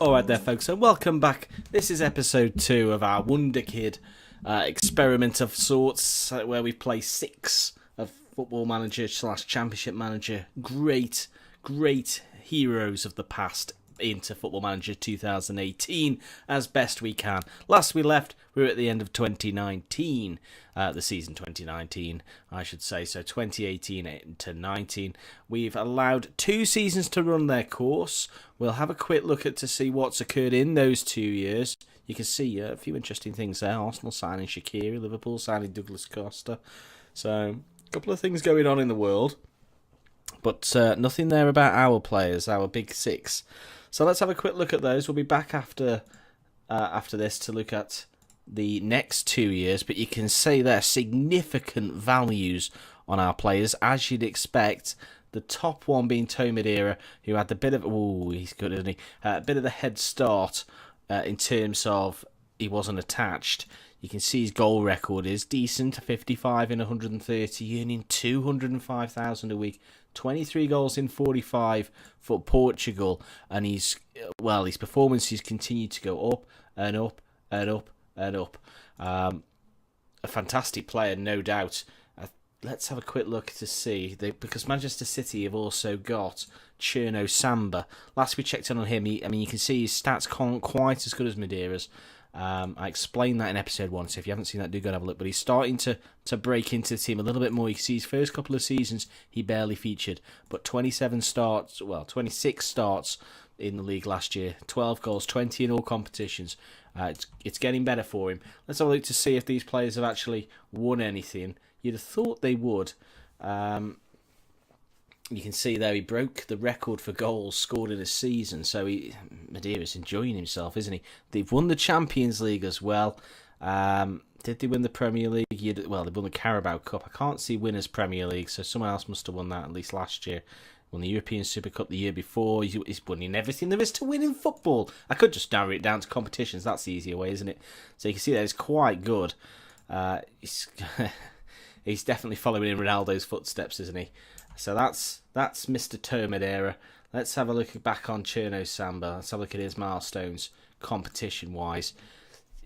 Alright there folks, so welcome back. This is episode 2 of our Wonderkid experiment of sorts, where we play 6 of Football Manager / Championship Manager great heroes of the past into Football Manager 2018 as best we can. Last we left, we were at the end of 2019, the season 2019, I should say, so 2018 to 19. We've allowed 2 seasons to run their course. We'll have a quick look at to see what's occurred in those 2 years. You can see a few interesting things there. Arsenal signing Shaqiri, Liverpool signing Douglas Costa. So, a couple of things going on in the world. But nothing there about our players, our big 6. So let's have a quick look at those. We'll be back after this to look at the next 2 years. But you can see there significant values on our players, as you'd expect. The top one being Maderia, who had the bit of he's good, isn't he? A bit of the head start in terms of he wasn't attached. You can see his goal record is decent, 55 in 130, earning 205,000 a week. 23 goals in 45 for Portugal, and his performances continue to go up and up and up and up. A fantastic player, no doubt. Let's have a quick look to see, because Manchester City have also got Samba. Last we checked in on him, you can see his stats aren't quite as good as Madera's. I explained that in episode 1, so if you haven't seen that, do go and have a look. But he's starting to break into the team a little bit more. You can see his first couple of seasons, he barely featured. But 26 starts in the league last year. 12 goals, 20 in all competitions. It's getting better for him. Let's have a look to see if these players have actually won anything. You'd have thought they would. You can see there he broke the record for goals scored in a season. So Madera's enjoying himself, isn't he? They've won the Champions League as well. Did they win the Premier League? They won the Carabao Cup. I can't see winners Premier League, so someone else must have won that at least last year. Won the European Super Cup the year before. He's winning everything there is to win in football. I could just narrow it down to competitions. That's the easier way, isn't it? So you can see that it's quite good. He's definitely following in Ronaldo's footsteps, isn't he? So that's Mr. Madeira. Let's have a look back on Samba. Let's have a look at his milestones, competition-wise.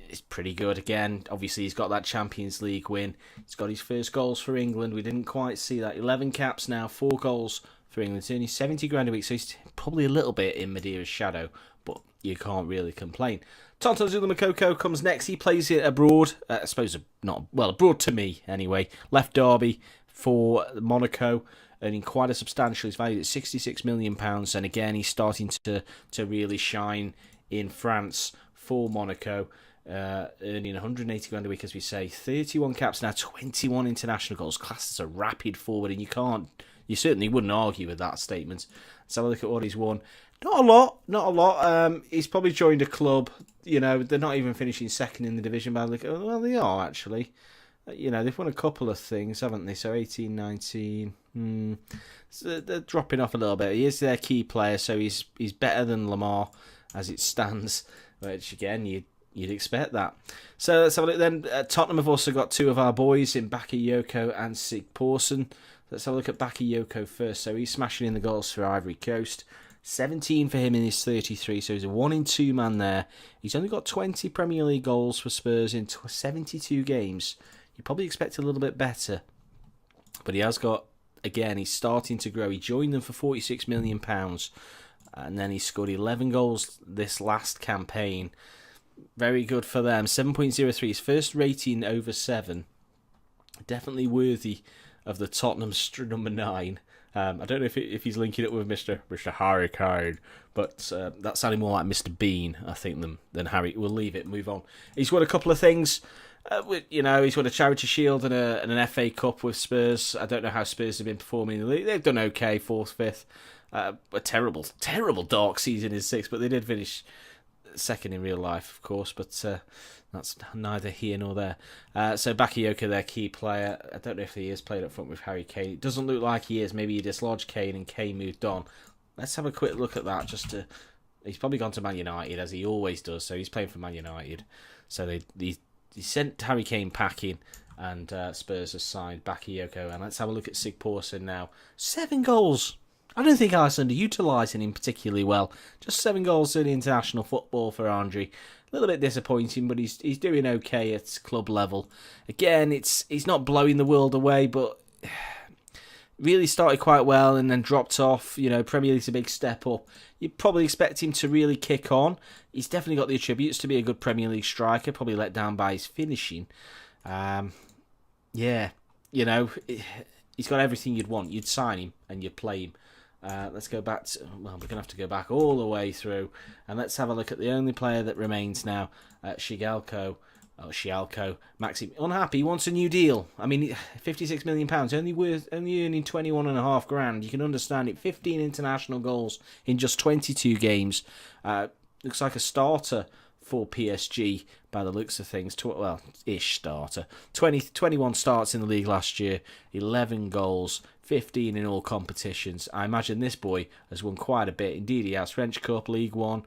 It's pretty good again. Obviously, he's got that Champions League win. He's got his first goals for England. We didn't quite see that. 11 caps now, 4 goals for England. It's only 70 grand a week, so he's probably a little bit in Madeira's shadow, but you can't really complain. Zola-Moukoko comes next. He plays it abroad. I suppose abroad to me anyway. Left Derby for Monaco, earning quite a substantial. He's valued at £66 million, and again he's starting to really shine in France for Monaco, earning 180 grand a week, as we say. 31 caps now, 21 international goals. Classed as a rapid forward, and you certainly wouldn't argue with that statement. Let's have a look at what he's won. Not a lot. He's probably joined a club. They're not even finishing second in the division. But they are actually. They've won a couple of things, haven't they? So 18, 19. So they're dropping off a little bit. He is their key player, so he's better than Lamar as it stands. Which again, you'd expect that. So let's have a look then. Tottenham have also got 2 of our boys in Bakayoko and Sigporsson. Let's have a look at Bakayoko first. So he's smashing in the goals for Ivory Coast. 17 for him in his 33, so he's a 1-in-2 man there. He's only got 20 Premier League goals for Spurs in 72 games. You probably expect a little bit better. But he has got, again, he's starting to grow. He joined them for £46 million. And then he scored 11 goals this last campaign. Very good for them. 7.03, his first rating over 7. Definitely worthy of the Tottenham number 9. I don't know if he's linking it with Mr. Harry Kane, but that sounded more like Mr. Bean, I think, than Harry. We'll leave it, move on. He's won a couple of things. He's won a Charity Shield and an FA Cup with Spurs. I don't know how Spurs have been performing in the league. They've done okay, 4th, 5th. A terrible dark season in 6th, but they did finish second in real life, of course, but that's neither here nor there. So Bakayoko, their key player. I don't know if he is playing up front with Harry Kane. It doesn't look like he is. Maybe he dislodged Kane and Kane moved on. Let's have a quick look at that. He's probably gone to Man United, as he always does, so he's playing for Man United. So he sent Harry Kane packing, and Spurs have signed Bakayoko. And let's have a look at Sigporsson now. 7 goals. I don't think Iceland are utilising him particularly well. Just 7 goals in international football for Andre. A little bit disappointing, but he's doing okay at club level. Again, he's not blowing the world away, but really started quite well and then dropped off. You know, Premier League's a big step up. You'd probably expect him to really kick on. He's definitely got the attributes to be a good Premier League striker, probably let down by his finishing. Yeah, you know, he's got everything you'd want. You'd sign him and you'd play him. Let's go back to, well, we're going to have to go back all the way through, and let's have a look at the only player that remains now, Tsigalko, Maxim. Unhappy, he wants a new deal. I mean, £56 million, only earning 21.5 grand. You can understand it. 15 international goals in just 22 games. Looks like a starter for PSG by the looks of things. Ish starter. 21 starts in the league last year, 11 goals, 15 in all competitions. I imagine this boy has won quite a bit. Indeed, he has. French Cup, League One,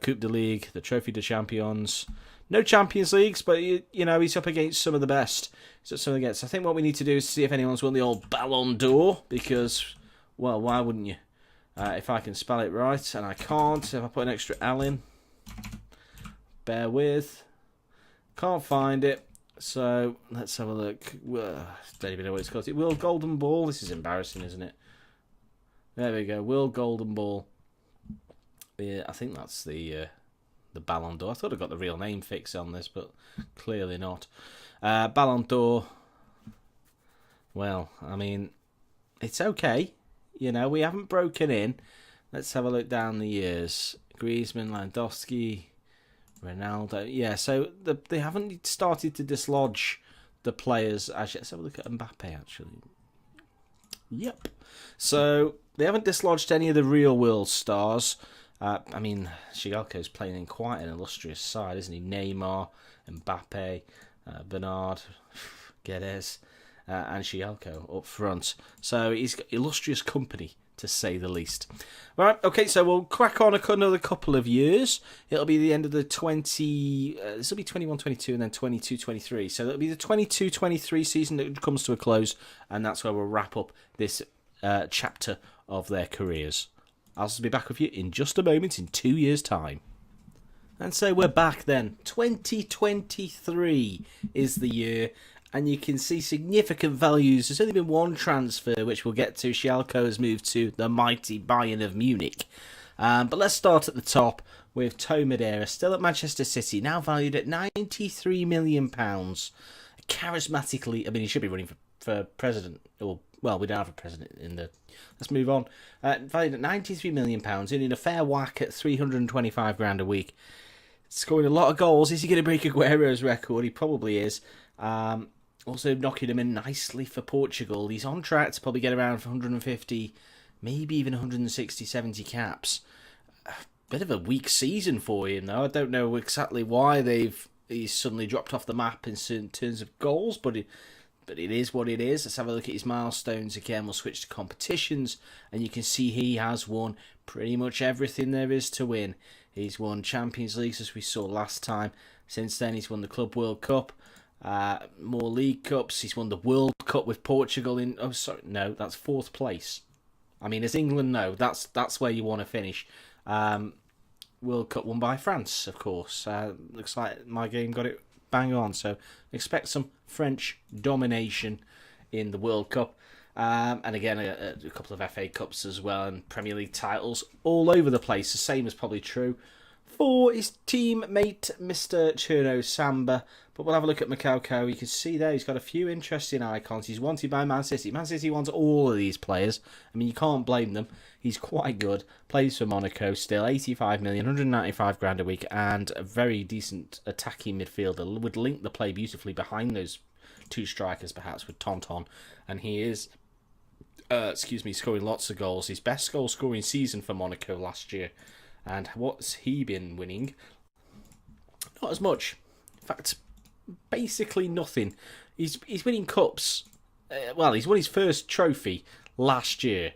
Coupe de Ligue, the Trophy de Champions. No Champions Leagues, but you know he's up against some of the best. I think what we need to do is see if anyone's won the old Ballon d'Or, because, well, why wouldn't you? If I can spell it right, and I can't, if I put an extra L in, bear with. Can't find it. So let's have a look. Don't even know what it's called. World Golden Ball. This is embarrassing, isn't it? There we go. World Golden Ball. Yeah, I think that's the Ballon d'Or. I thought I got the real name fix on this, but clearly not. Ballon d'Or. Well, I mean, it's okay. You know, we haven't broken in. Let's have a look down the years. Griezmann, Lewandowski, Ronaldo. Yeah, so they haven't started to dislodge the players. Actually, let's have a look at Mbappe, actually. Yep. So they haven't dislodged any of the real world stars. I mean, Tsigalko's playing in quite an illustrious side, isn't he? Neymar, Mbappe, Bernard, Guedes, and Tsigalko up front. So he's got illustrious company, to say the least. Right, okay, so we'll crack on another couple of years. It'll be the end of the this will be 21-22 and then 22-23. So it'll be the 22-23 season that comes to a close, and that's where we'll wrap up this chapter of their careers. I'll be back with you in just a moment, in 2 years' time. And so we're back then. 2023 is the year, and you can see significant values. There's only been one transfer, which we'll get to. Tsigalko has moved to the mighty Bayern of Munich. But let's start at the top with Maderia, still at Manchester City, now valued at £93 million. Charismatically, I mean, he should be running for president. Well, we don't have a president in the... Let's move on. Valued at £93 million, earning a fair whack at 325 grand a week. Scoring a lot of goals. Is he going to break Aguero's record? He probably is. Also knocking him in nicely for Portugal. He's on track to probably get around 150, maybe even 160, 70 caps. Bit of a weak season for him, though. I don't know exactly why he's suddenly dropped off the map in terms of goals, but it is what it is. Let's have a look at his milestones again. We'll switch to competitions, and you can see he has won pretty much everything there is to win. He's won Champions Leagues, as we saw last time. Since then, he's won the Club World Cup. More League Cups. He's won the World Cup with Portugal in... Oh, sorry. No, that's 4th place. I mean, as England, no. That's where you want to finish. World Cup won by France, of course. Looks like my game got it bang on. So expect some French domination in the World Cup. And again, a couple of FA Cups as well, and Premier League titles all over the place. The same is probably true for his teammate, Mr. Cherno Samba. But we'll have a look at Moukoko. You can see there he's got a few interesting icons. He's wanted by Man City. Man City wants all of these players. I mean, you can't blame them. He's quite good. Plays for Monaco still. 85 million, 195 grand a week, and a very decent attacking midfielder. Would link the play beautifully behind those two strikers, perhaps, with Tonton. And he is... scoring lots of goals. His best goal scoring season for Monaco last year. And what's he been winning? Not as much. In fact, basically nothing. He's winning cups. He's won his first trophy last year.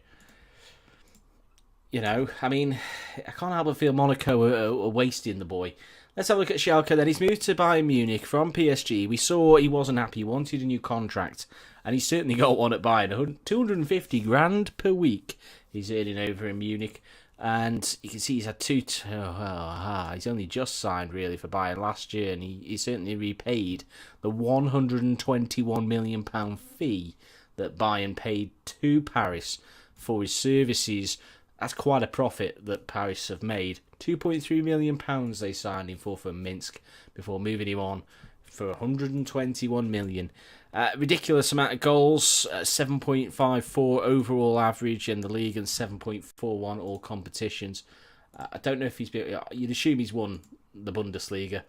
You know, I mean, I can't help but feel Monaco are wasting the boy. Let's have a look at Tsigalko then. He's moved to Bayern Munich from PSG. We saw he wasn't happy. He wanted a new contract. And he certainly got one at Bayern. 250 grand per week he's earning over in Munich. And you can see he's had he's only just signed really for Bayern last year. And he certainly repaid the £121 million fee that Bayern paid to Paris for his services. That's quite a profit that Paris have made. £2.3 million they signed him for from Minsk before moving him on for £121 million. Ridiculous amount of goals, 7.54 overall average in the league and 7.41 all competitions. I don't know if he's been... You'd assume he's won the Bundesliga.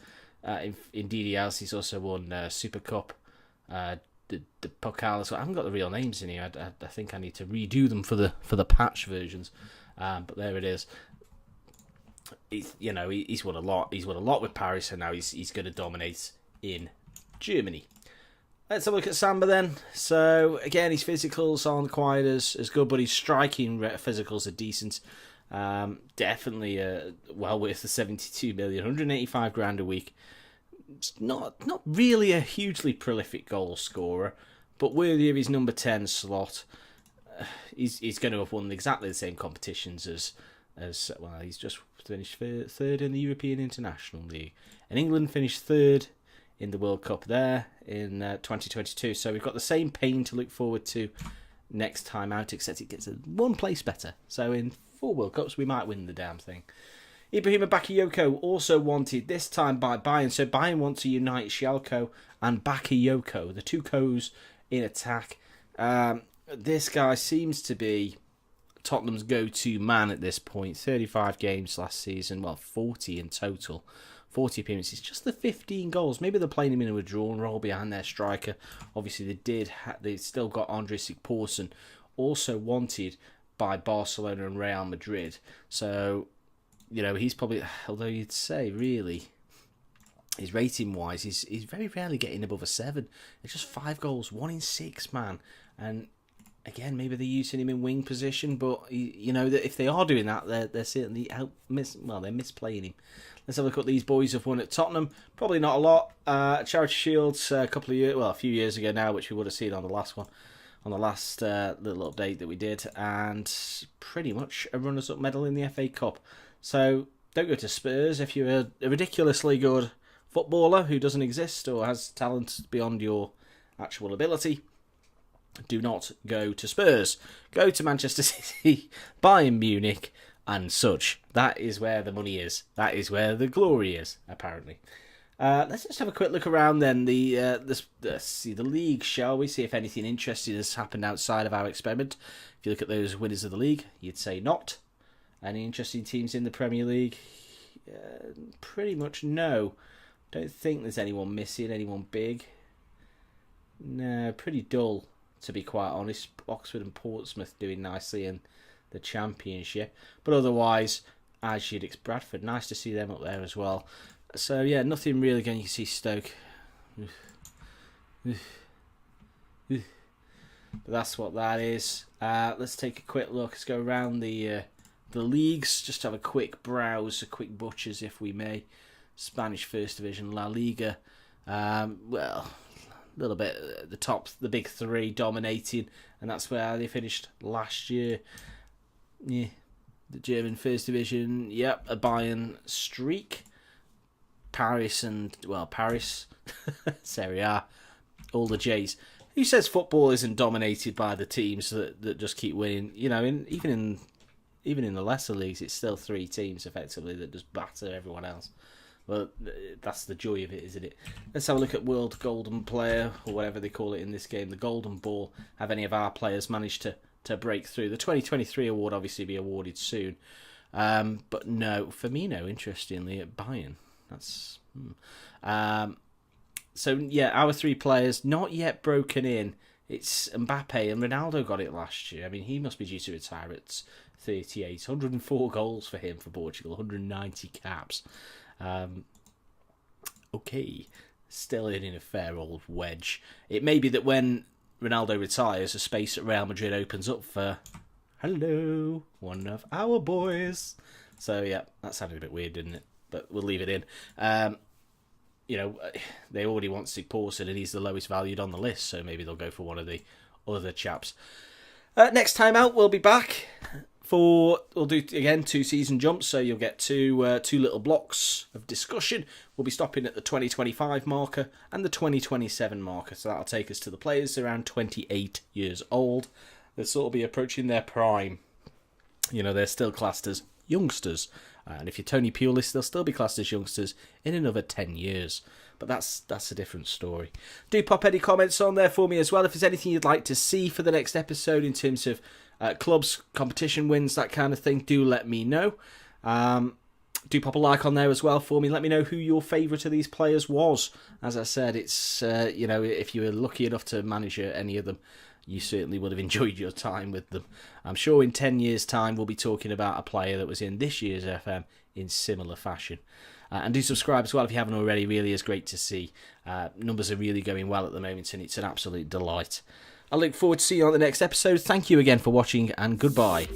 Indeed he has. He's also won Super Cup, the Pokal as well. I haven't got the real names in here. I think I need to redo them for the patch versions. But there it is. He's won a lot. He's won a lot with Paris, and now he's going to dominate in Germany. Let's have a look at Samba then. So again, his physicals aren't quite as good, but his striking physicals are decent. Definitely well worth the 72 million, 185 grand a week. It's not really a hugely prolific goal scorer, but worthy of his number 10 slot. He's going to have won exactly the same competitions as well. He's just finished third in the European International League, and England finished third in the World Cup there in 2022. So we've got the same pain to look forward to next time out, except it gets one place better. So in 4 World Cups, we might win the damn thing. Ibrahima Bakayoko also wanted, this time by Bayern. So Bayern want to unite Tsigalko and Bakayoko, the two Kos in attack. This guy seems to be Tottenham's go-to man at this point. 35 games last season, 40 in total. 40 appearances, just the 15 goals. Maybe they're playing him in a withdrawn role behind their striker. Obviously, they still got Andre Sigporsson, also wanted by Barcelona and Real Madrid. So, he's probably, although you'd say, really, his rating-wise, he's very rarely getting above a 7. It's just 5 goals, 1 in 6, man. And again, maybe they're using him in wing position, but that if they are doing that, they're certainly they're misplaying him. Let's have a look at what these boys have won at Tottenham. Probably not a lot. Charity Shields a few years ago now, which we would have seen on the last one, on the last little update that we did, and pretty much a runners-up medal in the FA Cup. So don't go to Spurs if you're a ridiculously good footballer who doesn't exist or has talent beyond your actual ability. Do not go to Spurs. Go to Manchester City, Bayern Munich, and such. That is where the money is. That is where the glory is, apparently. Let's just have a quick look around then. See the league, shall we? See if anything interesting has happened outside of our experiment. If you look at those winners of the league, you'd say not. Any interesting teams in the Premier League? Pretty much no. Don't think there's anyone missing, anyone big. No, pretty dull, to be quite honest. Oxford and Portsmouth doing nicely in the Championship. But otherwise, as you'd expect, Bradford, nice to see them up there as well. So, yeah, nothing really going. You can see Stoke. But that's what that is. Let's take a quick look. Let's go around the leagues. Just have a quick browse, a quick butchers, if we may. Spanish First Division, La Liga. A little bit the top, the big three dominating, and that's where they finished last year. Yeah, the German First Division. Yep, a Bayern streak. Paris, Serie A, all the J's. Who says football isn't dominated by the teams that just keep winning? Even in the lesser leagues, it's still 3 teams effectively that just batter everyone else. Well, that's the joy of it, isn't it? Let's have a look at World Golden Player, or whatever they call it in this game, the Golden Ball. Have any of our players managed to break through? The 2023 award obviously be awarded soon. But no, Firmino, interestingly, at Bayern. That's... So, yeah, our 3 players not yet broken in. It's Mbappe, and Ronaldo got it last year. I mean, he must be due to retire at 38. 104 goals for him for Portugal, 190 caps. Okay, still in a fair old wedge. It may be that when Ronaldo retires, a space at Real Madrid opens up for, hello, one of our boys. So, yeah, that sounded a bit weird, didn't it? but we'll leave it in. They already want Sigporsson, and he's the lowest valued on the list, so maybe they'll go for one of the other chaps. Next time out, we'll be back we'll do again 2 season jumps, so you'll get two little blocks of discussion. We'll be stopping at the 2025 marker and the 2027 marker, so that'll take us to the players around 28 years old. They'll sort of be approaching their prime. They're still classed as youngsters, and if you're Tony Pulis, they'll still be classed as youngsters in another 10 years. But that's a different story. Do pop any comments on there for me as well. If there's anything you'd like to see for the next episode in terms of clubs, competition wins, that kind of thing, do let me know. Do pop a like on there as well for me. Let me know who your favourite of these players was. As I said, it's if you were lucky enough to manage any of them, you certainly would have enjoyed your time with them. I'm sure in 10 years' time we'll be talking about a player that was in this year's FM in similar fashion. And do subscribe as well if you haven't already. Really is great to see. Numbers are really going well at the moment, and it's an absolute delight. I look forward to seeing you on the next episode. Thank you again for watching, and goodbye.